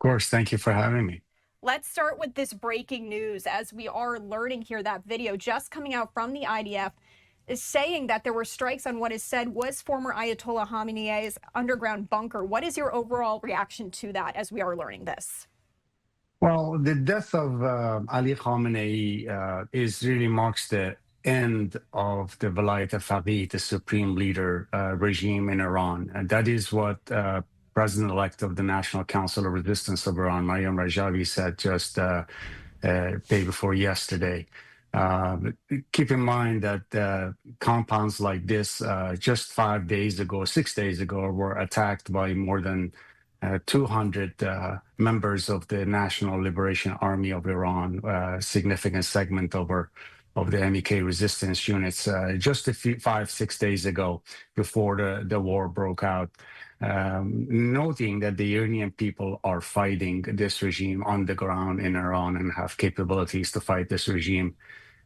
course, thank you for having me. Let's start with this breaking news as we are learning here that video just coming out from the IDF is saying that there were strikes on what is said was former Ayatollah Khamenei's underground bunker. What is your overall reaction to that as we are learning this? Well, the death of Ali Khamenei is really marks the end of the Velayat Faqih, the supreme leader regime in Iran. And that is what President-elect of the National Council of Resistance of Iran, Maryam Rajavi, said just day before yesterday. Keep in mind that compounds like this just 5 days ago, 6 days ago, were attacked by more than 200 members of the National Liberation Army of Iran, significant segment of the MEK resistance units, just a few 5-6 days ago, before the war broke out. Noting that the Iranian people are fighting this regime on the ground in Iran and have capabilities to fight this regime.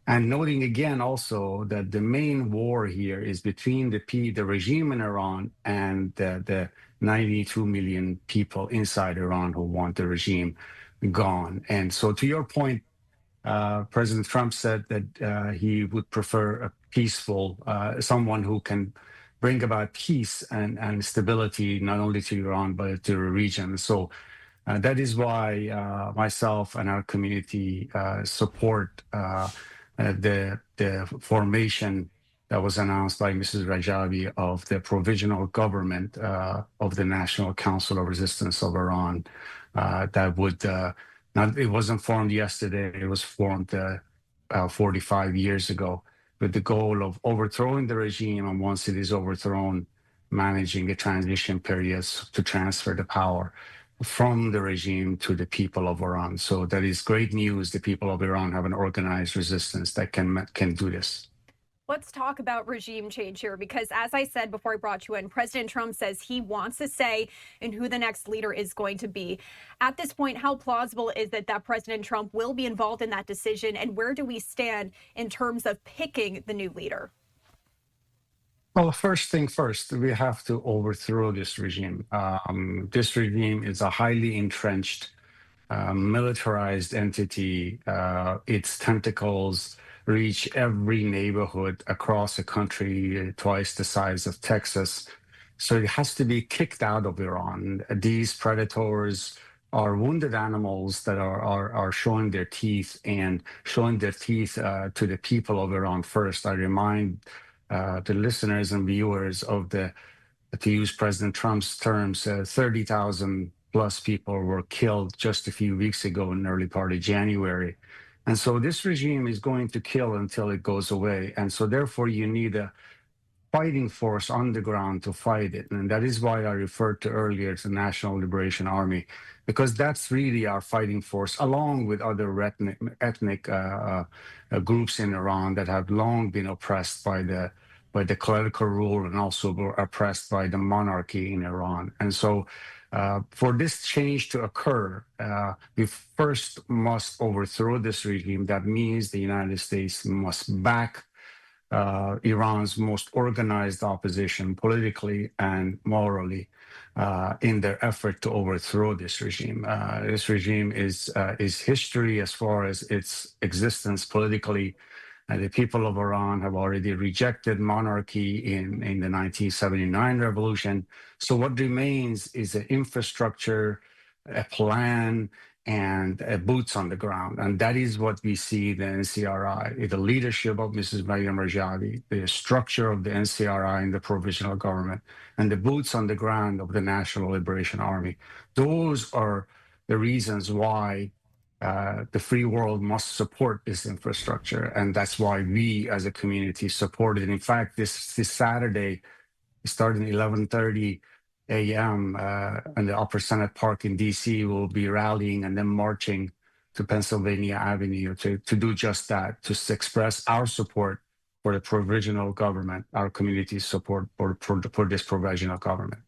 And noting again also that the main war here is between the regime in Iran and the 92 million people inside Iran who want the regime gone. And so to your point, President Trump said that he would prefer a peaceful, someone who can bring about peace and stability, not only to Iran, but to the region. So that is why myself and our community support the formation that was announced by Mrs. Rajavi of the provisional government of the National Council of Resistance of Iran. That would it wasn't formed yesterday; it was formed 45 years ago, with the goal of overthrowing the regime, and once it is overthrown, managing the transition periods to transfer the power from the regime to the people of Iran. So that is great news. The people of Iran have an organized resistance that can do this. Let's talk about regime change here, because as I said before I brought you in, President Trump says he wants a say in who the next leader is going to be. At this point, how plausible is it that President Trump will be involved in that decision, and where do we stand in terms of picking the new leader? Well, first thing first, we have to overthrow this regime. This regime is a highly entrenched, militarized entity. Its tentacles reach every neighborhood across the country, twice the size of Texas. So it has to be kicked out of Iran. These predators are wounded animals that are showing their teeth, and showing their teeth to the people of Iran first. I remind the listeners and viewers of to use President Trump's terms, 30,000 plus people were killed just a few weeks ago in the early part of January. And so this regime is going to kill until it goes away. And so therefore you need a fighting force on the ground to fight it. And that is why I referred to earlier to the National Liberation Army, because that's really our fighting force, along with other ethnic groups in Iran that have long been oppressed by the clerical rule, and also were oppressed by the monarchy in Iran. And so for this change to occur, we first must overthrow this regime. That means the United States must back Iran's most organized opposition politically and morally in their effort to overthrow this regime. This regime is history as far as its existence politically. The people of Iran have already rejected monarchy in the 1979 revolution. So what remains is an infrastructure, a plan, and boots on the ground. And that is what we see the NCRI, the leadership of Mrs. Maryam Rajavi, the structure of the NCRI and the provisional government, and the boots on the ground of the National Liberation Army. Those are the reasons why the free world must support this infrastructure. And that's why we as a community support it. In fact, this Saturday, starting 11:30 a.m. In the Upper Senate Park in D.C., we'll be rallying and then marching to Pennsylvania Avenue to do just that, to express our support for the provisional government, our community's support for this provisional government.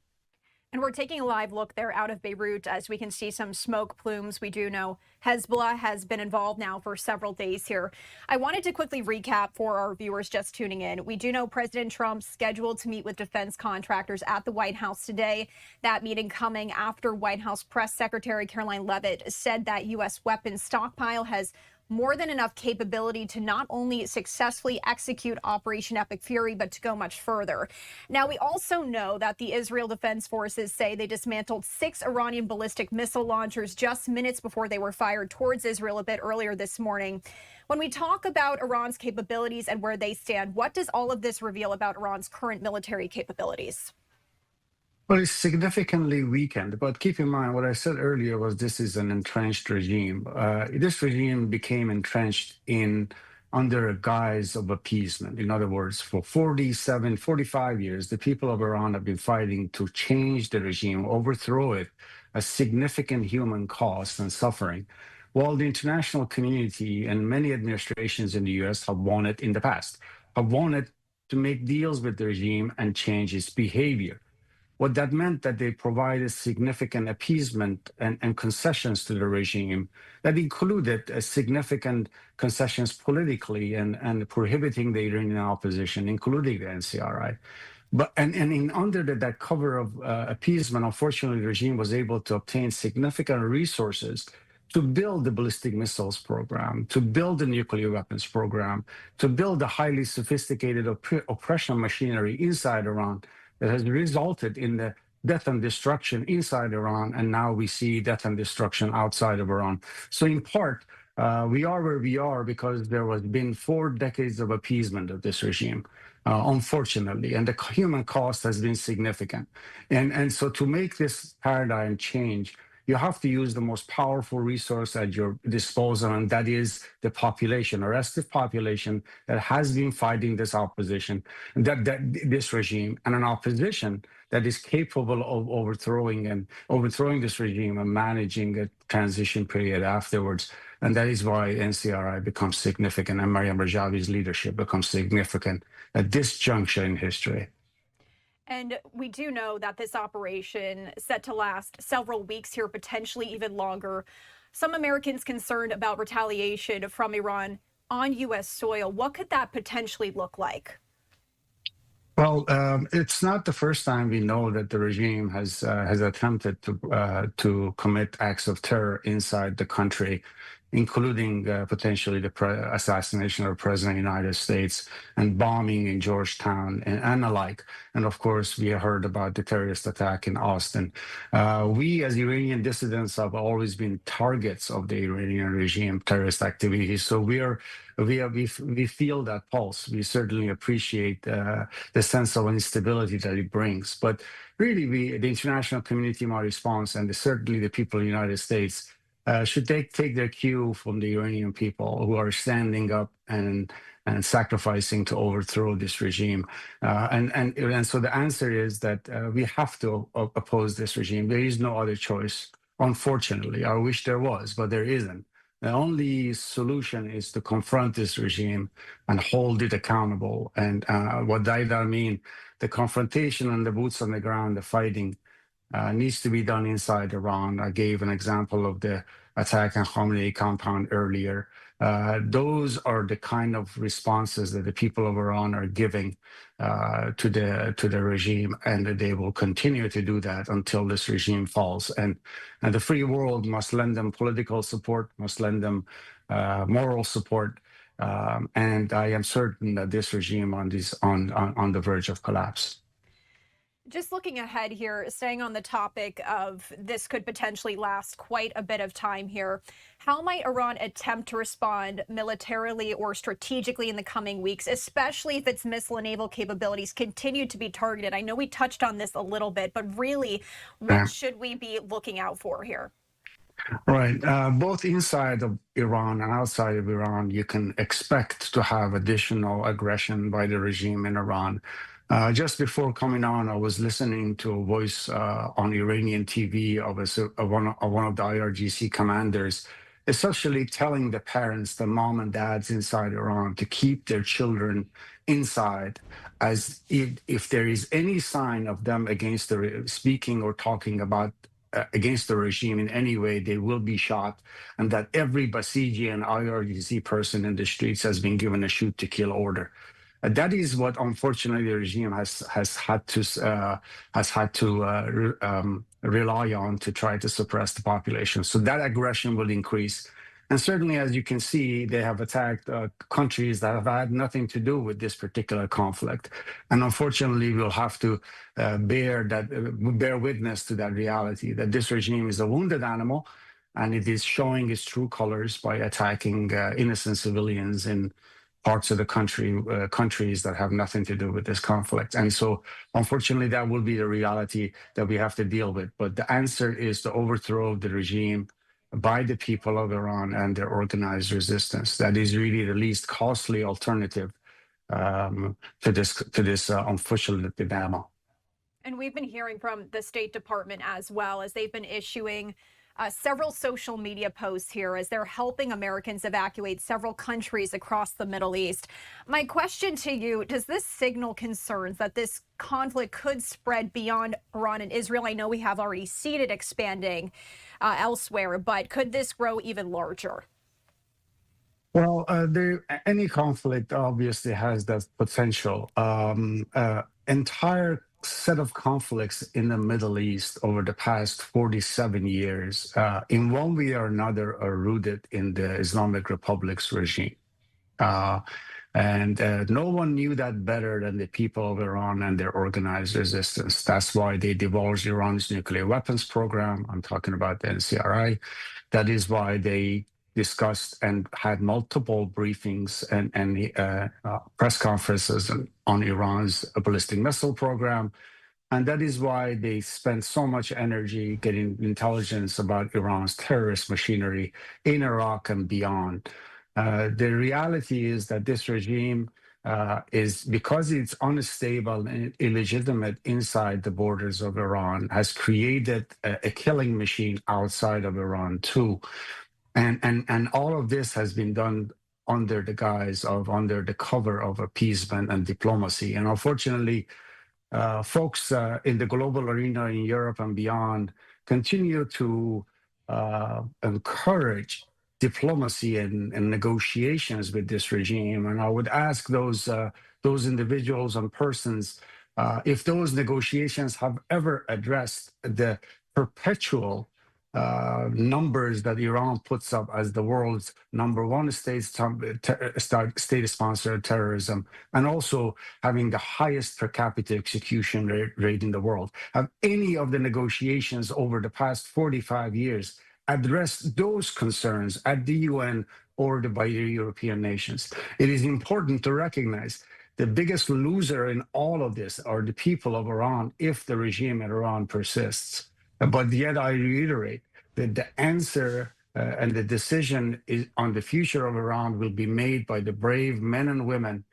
And we're taking a live look there out of Beirut as we can see some smoke plumes. We do know Hezbollah has been involved now for several days here. I wanted to quickly recap for our viewers just tuning in. We do know President Trump's scheduled to meet with defense contractors at the White House today. That meeting coming after White House Press Secretary Caroline Leavitt said that U.S. weapons stockpile has more than enough capability to not only successfully execute Operation Epic Fury, but to go much further. Now, we also know that the Israel Defense Forces say they dismantled 6 Iranian ballistic missile launchers just minutes before they were fired towards Israel a bit earlier this morning. When we talk about Iran's capabilities and where they stand, what does all of this reveal about Iran's current military capabilities? Well, it's significantly weakened, but keep in mind what I said earlier was this is an entrenched regime. This regime became entrenched under a guise of appeasement. In other words, for 47, 45 years, the people of Iran have been fighting to change the regime, overthrow it, a significant human cost and suffering, while the international community and many administrations in the US have wanted in the past, have wanted to make deals with the regime and change its behavior. What that meant that they provided significant appeasement and concessions to the regime that included significant concessions politically and prohibiting the Iranian opposition, including the NCRI. But under that cover of appeasement, unfortunately, the regime was able to obtain significant resources to build the ballistic missiles program, to build the nuclear weapons program, to build the highly sophisticated oppression machinery inside Iran that has resulted in the death and destruction inside Iran, and now we see death and destruction outside of Iran. So in part, we are where we are because there has been 4 decades of appeasement of this regime, unfortunately, and the human cost has been significant. And so to make this paradigm change, you have to use the most powerful resource at your disposal, and that is the population, a restive population that has been fighting this opposition, this regime, and an opposition that is capable of overthrowing this regime and managing a transition period afterwards. And that is why NCRI becomes significant and Maryam Rajavi's leadership becomes significant at this juncture in history. And we do know that this operation set to last several weeks here, potentially even longer. Some Americans concerned about retaliation from Iran on U.S. soil. What could that potentially look like? Well, it's not the first time we know that the regime has attempted to commit acts of terror inside the country, including potentially the assassination of the President of the United States and bombing in Georgetown and alike. And of course, we heard about the terrorist attack in Austin. We as Iranian dissidents have always been targets of the Iranian regime terrorist activities. So we feel that pulse. We certainly appreciate the sense of instability that it brings. But really, the international community, my response, and certainly the people of the United States should take their cue from the Iranian people who are standing up and sacrificing to overthrow this regime. And so the answer is that we have to oppose this regime. There is no other choice. Unfortunately, I wish there was, but there isn't. The only solution is to confront this regime and hold it accountable. And what does that mean? The confrontation and the boots on the ground, the fighting, needs to be done inside Iran. I gave an example of the attack on Khamenei compound earlier. Those are the kind of responses that the people of Iran are giving to the regime, and they will continue to do that until this regime falls. And the free world must lend them political support, must lend them moral support. And I am certain that this regime on the verge of collapse. Just looking ahead here, staying on the topic of this could potentially last quite a bit of time here, how might Iran attempt to respond militarily or strategically in the coming weeks, especially if its missile and naval capabilities continue to be targeted? I know we touched on this a little bit, but really, what should we be looking out for here? Right. Both inside of Iran and outside of Iran, you can expect to have additional aggression by the regime in Iran. Just before coming on, I was listening to a voice on Iranian TV of one of the IRGC commanders essentially telling the parents, the mom and dads inside Iran, to keep their children inside, as if there is any sign of them against the speaking or talking about against the regime in any way, they will be shot, and that every Basiji and IRGC person in the streets has been given a shoot to kill order. That is what, unfortunately, the regime has had to rely on to try to suppress the population. So that aggression will increase. And certainly, as you can see, they have attacked countries that have had nothing to do with this particular conflict. And unfortunately, we'll have to bear witness to that reality, that this regime is a wounded animal, and it is showing its true colors by attacking innocent civilians in parts of the countries that have nothing to do with this conflict. And so, unfortunately, that will be the reality that we have to deal with. But the answer is the overthrow of the regime by the people of Iran and their organized resistance. That is really the least costly alternative to this unfortunate dilemma. And we've been hearing from the State Department as well, as they've been issuing several social media posts here as they're helping Americans evacuate several countries across the Middle East. My question to you, does this signal concerns that this conflict could spread beyond Iran and Israel? I know we have already seen it expanding elsewhere, but could this grow even larger? Well, any conflict obviously has that potential. Entire set of conflicts in the Middle East over the past 47 years, in one way or another, are rooted in the Islamic Republic's regime. And no one knew that better than the people of Iran and their organized resistance. That's why they divulged Iran's nuclear weapons program. I'm talking about the NCRI. That is why they discussed and had multiple briefings and press conferences on Iran's ballistic missile program. And that is why they spent so much energy getting intelligence about Iran's terrorist machinery in Iraq and beyond. The reality is that this regime is, because it's unstable and illegitimate inside the borders of Iran, has created a killing machine outside of Iran too. And all of this has been done under the cover of appeasement and diplomacy. And unfortunately, folks in the global arena in Europe and beyond continue to encourage diplomacy and negotiations with this regime. And I would ask those individuals and persons if those negotiations have ever addressed the perpetual numbers that Iran puts up as the world's #1 state sponsor of terrorism, and also having the highest per capita execution rate in the world. Have any of the negotiations over the past 45 years addressed those concerns at the UN or by the European nations? It is important to recognize the biggest loser in all of this are the people of Iran if the regime in Iran persists. But yet I reiterate that the answer and the decision on the future of Iran will be made by the brave men and women,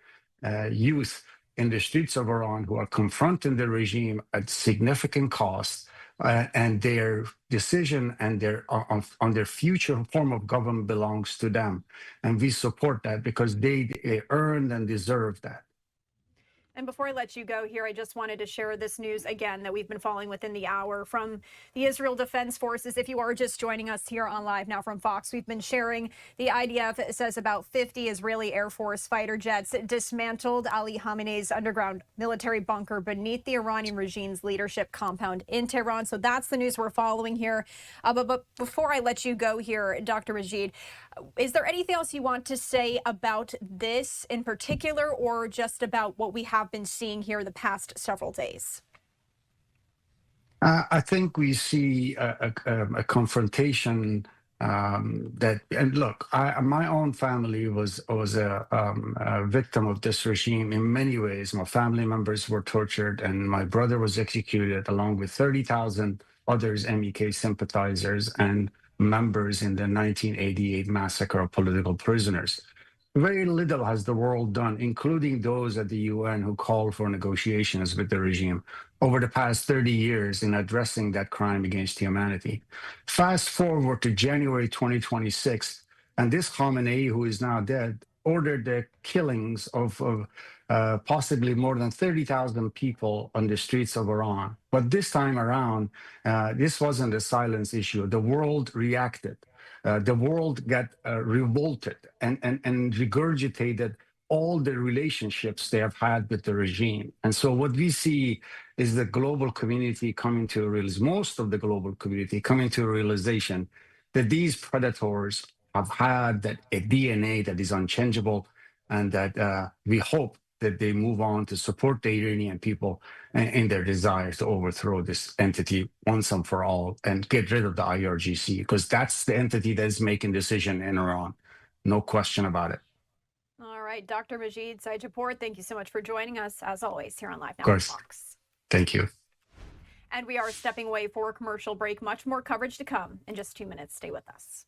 youth in the streets of Iran who are confronting the regime at significant cost, and their decision and on their future form of government belongs to them. And we support that because they earned and deserve that. And before I let you go here, I just wanted to share this news again that we've been following within the hour from the Israel Defense Forces. If you are just joining us here on Live Now from Fox, we've been sharing the IDF says about 50 Israeli Air Force fighter jets dismantled Ali Khamenei's underground military bunker beneath the Iranian regime's leadership compound in Tehran. So that's the news we're following here. But before I let you go here, Dr. Majid, is there anything else you want to say about this in particular, or just about what we have been seeing here the past several days? I think we see a confrontation and look, my own family was a victim of this regime in many ways. My family members were tortured, and my brother was executed along with 30,000 others, MEK sympathizers and members in the 1988 massacre of political prisoners. Very little has the world done, including those at the UN who called for negotiations with the regime over the past 30 years in addressing that crime against humanity. Fast forward to January 2026, and this Khamenei, who is now dead, ordered the killings of possibly more than 30,000 people on the streets of Iran. But this time around, this wasn't a silence issue. The world reacted. The world got revolted and regurgitated all the relationships they have had with the regime. And so what we see is the global community coming to realize, most of the global community coming to a realization that these predators have had a DNA that is unchangeable, and that we hope that they move on to support the Iranian people in their desire to overthrow this entity once and for all and get rid of the IRGC, because that's the entity that is making decision in Iran. No question about it. All right, Dr. Majid Sadeghpour, thank you so much for joining us, as always, here on Live Now Of course. Fox. Thank you. And we are stepping away for a commercial break. Much more coverage to come in just 2 minutes. Stay with us.